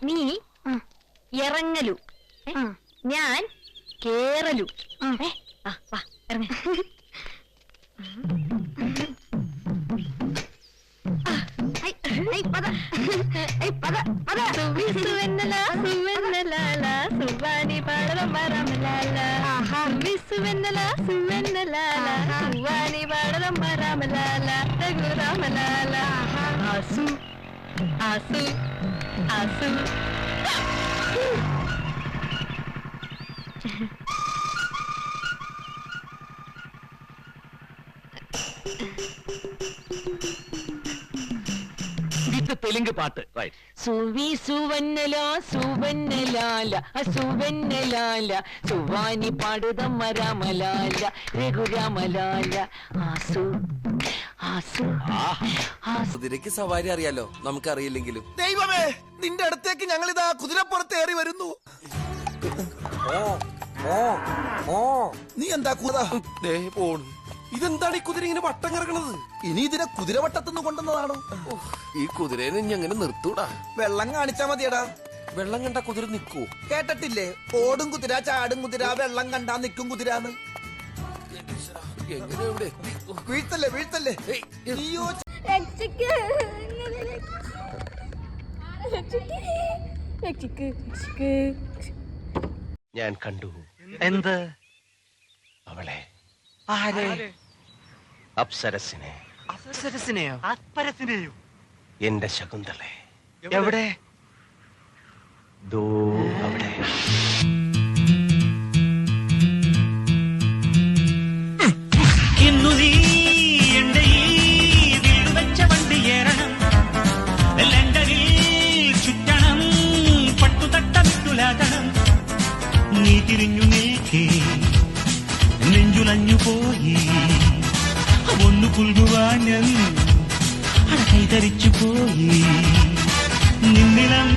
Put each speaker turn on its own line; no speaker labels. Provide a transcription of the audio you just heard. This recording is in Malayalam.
നീ ഇറങ്ങലു, ഞാൻ കേറലു. ഇറങ്ങ. സുവാനി പാടലം വരാമലാല, സുവെന്നല സുവെന്നലാല, സുവാനി പാടലം വരാമലാല, രഘുരാമലാല. ആസു ആസു ആസു.
തെലുങ്ക് പാട്ട്.
സുവി സുവന്നല സുവന്നലാല സുവന്നലാല, സുവാനി പാടുതമ്മ രാമലാല, രഘുരാമലാല. ആസു ആസു ആസു.
കുതിരക്ക് സവാരി അറിയാലോ, നമുക്കറിയില്ലെങ്കിലും. ദൈവമേ, നിന്റെ അടുത്തേക്ക് ഞങ്ങൾ ഇതാ കുതിരപ്പുറത്ത് ഏറി വരുന്നു. നീ എന്താ പോണു? ഇതെന്താണ് ഈ കുതിര ഇങ്ങനെ വട്ടം കിടക്കണത്? ഇനി ഇതിനെ കുതിരവട്ടത്തുനിന്ന് കൊണ്ടുവന്നതാണോ? ഈ കുതിരേനെ ഇനി എങ്ങനെ നിർത്തൂടാ? വെള്ളം കാണിച്ചാ മതിയടാ. വെള്ളം കണ്ടാ കുതിര നിക്കൂ? കേട്ടിട്ടില്ലേ, ഓടും കുതിര ചാടും കുതിര, വെള്ളം കണ്ടാ നിക്കും കുതിരാന്ന്. എങ്ങനെ ഇവിടെ? വീഴ്ത്തല്ലേ വീഴ്ത്തല്ലേ.
ഞാൻ കണ്ടു. എന്ത്? അവളെ. ആരെ? അപ്സരസിനെ.
അപ്സരസിനെയോ? അപ്സരസിനെയോ?
എന്റെ ശകുന്തളെ.
എവിടെ?
ദോ അവിടെ.
ഇന്നു നീ എന്റെ ഈ വീട് വെച്ച വണ്ടി ഏറണം, ലണ്ടനിൽ ചുറ്റണം, പട്ടുതട്ടമിട്ടുലാതണം. നീ തിരിഞ്ഞു നിൽക്കേ നെഞ്ചുലഞ്ഞു പോയി, ഒന്നു പുൽകുവാൻ ഞാൻ കൈതരിച്ചു പോയി. നിന്നിലം